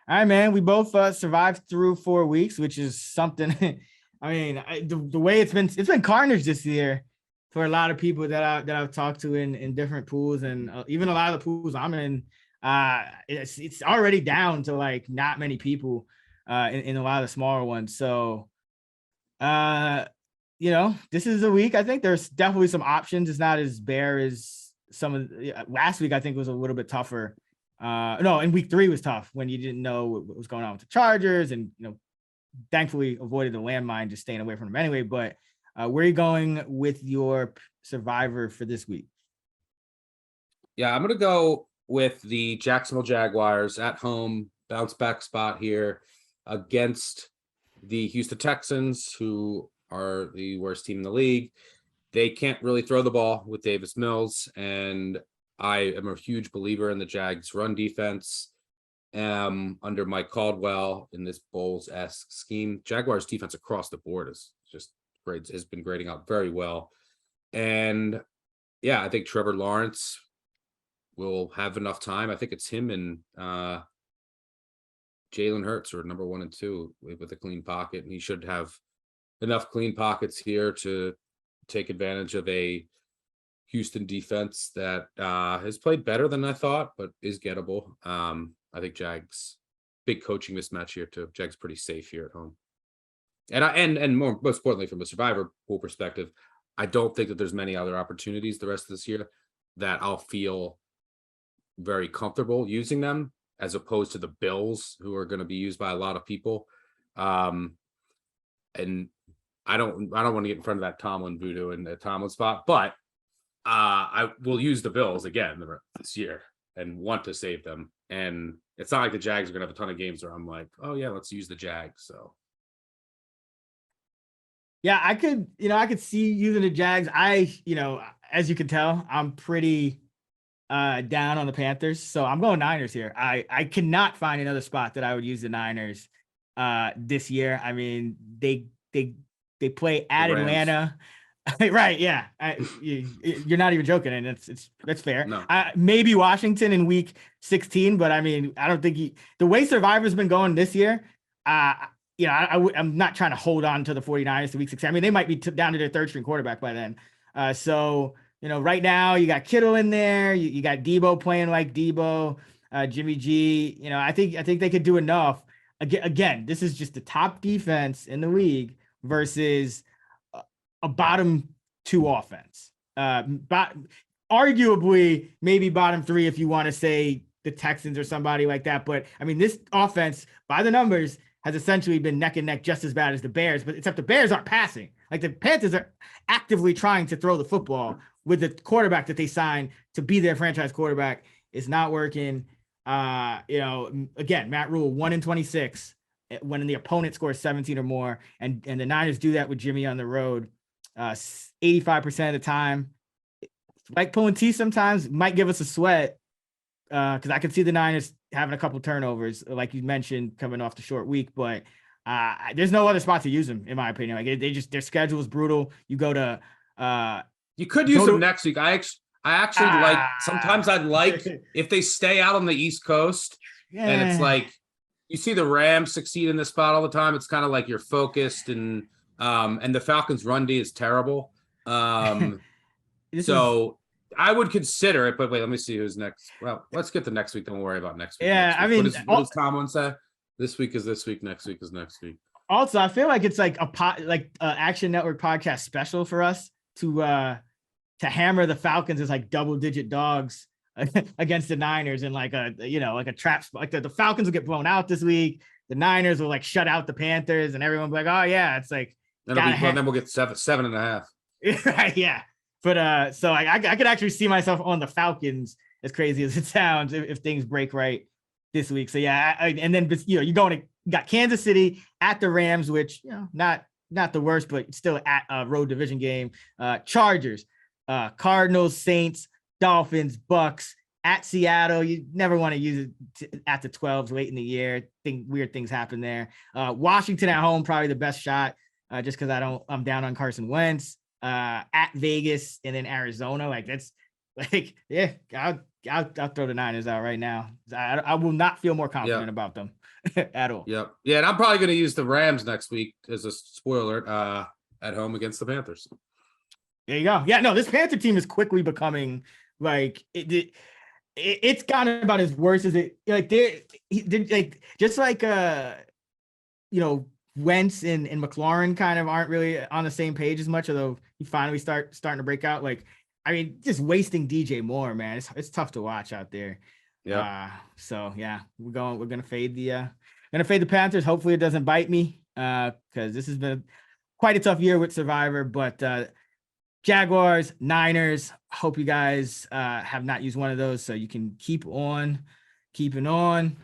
All right, man. We both survived through 4 weeks, which is something. I mean, the way it's been carnage this year for a lot of people that I've talked to in different pools, and even a lot of the pools I'm in. It's already down to like not many people in a lot of the smaller ones. So, uh, this is a week. I think there's definitely some options. It's not as bare as some of last week. I think was a little bit tougher. No, and week 3 was tough when you didn't know what was going on with the Chargers, and thankfully avoided the landmine, just staying away from them anyway. But where are you going with your survivor for this week? Yeah, I'm gonna go with the Jacksonville Jaguars at home, bounce back spot here against the Houston Texans, who are the worst team in the league. They can't really throw the ball with Davis Mills, and I am a huge believer in the Jags run defense. Under Mike Caldwell in this Bowles-esque scheme. Jaguars defense across the board is just great, has been grading out very well. And yeah, I think Trevor Lawrence will have enough time. I think it's him and Jalen Hurts are number 1 and 2 with a clean pocket, and he should have enough clean pockets here to take advantage of a Houston defense that has played better than I thought, but is gettable. I think Jags, big coaching mismatch here too. Jags pretty safe here at home. And most importantly, from a survivor pool perspective, I don't think that there's many other opportunities the rest of this year that I'll feel very comfortable using them, as opposed to the Bills, who are going to be used by a lot of people. And I don't want to get in front of that Tomlin voodoo in the Tomlin spot, but I will use the Bills again this year and want to save them. And it's not like the Jags are going to have a ton of games where I'm like, oh yeah, let's use the Jags. So yeah, I could see using the Jags. As you can tell, I'm pretty down on the Panthers, so I'm going Niners here. I cannot find another spot that I would use the Niners this year. I mean, they play at Atlanta. Right, yeah. You're not even joking, and that's fair. No. Maybe Washington in week 16, but I mean, I don't think the way Survivor's been going this year, I'm not trying to hold on to the 49ers to week 16. I mean, they might be down to their third string quarterback by then. So right now you got Kittle in there, you got Debo playing like Debo, Jimmy G. I think they could do enough. Again, this is just the top defense in the league versus a bottom 2 offense. But arguably maybe bottom 3 if you want to say the Texans or somebody like that. But I mean, this offense by the numbers has essentially been neck and neck, just as bad as the Bears, but except the Bears aren't passing. Like the Panthers are actively trying to throw the football with the quarterback that they signed to be their franchise quarterback. It's not working. Again, Matt Rule 1-26 when the opponent scores 17 or more, and the Niners do that with Jimmy on the road 85% of the time. Like pulling teeth sometimes might give us a sweat because I can see the Niners having a couple turnovers, like you mentioned, coming off the short week. But there's no other spot to use them, in my opinion. Like their schedule is brutal. You go to you could use them next week. I actually like sometimes I'd like if they stay out on the East Coast, and it's like you see the Rams succeed in this spot all the time. It's kind of like you're focused, and the Falcons' run D is terrible. So I would consider it, but wait, let me see who's next. Well, let's get the next week. Don't worry about next week. Yeah, I mean, what does Tomlin say? This week is this week. Next week is next week. Also, I feel like it's like Action Network podcast special for us to hammer the Falcons as like double-digit dogs against the Niners, and like a trap. Like the Falcons will get blown out this week. The Niners will like shut out the Panthers, and everyone will be like, oh yeah, it's like. Then we'll get 7.5. Right, yeah. But so I could actually see myself on the Falcons, as crazy as it sounds, if things break right this week. So yeah, and then you got Kansas City at the Rams, which not the worst, but still at a road division game. Chargers, Cardinals, Saints, Dolphins, Bucks at Seattle. You never want to use it at the 12s late in the year. Weird things happen there. Washington at home, probably the best shot, just because I'm down on Carson Wentz. At Vegas and then Arizona, like that's like, yeah, I'll I'll throw the Niners out right now. I will not feel more confident about them at all. Yep. Yeah, and I'm probably going to use the Rams next week as a spoiler at home against the Panthers. There you go. Yeah, no, this Panther team is quickly becoming like it's gotten about as worse as it like they're like just like Wentz and McLaurin kind of aren't really on the same page as much, although he finally starting to break out. Like, I mean, just wasting DJ Moore, man. It's tough to watch out there. Yeah. So yeah, we're gonna fade the Panthers. Hopefully it doesn't bite me. Because this has been quite a tough year with Survivor, but Jaguars, Niners, hope you guys have not used one of those so you can keep on keeping on.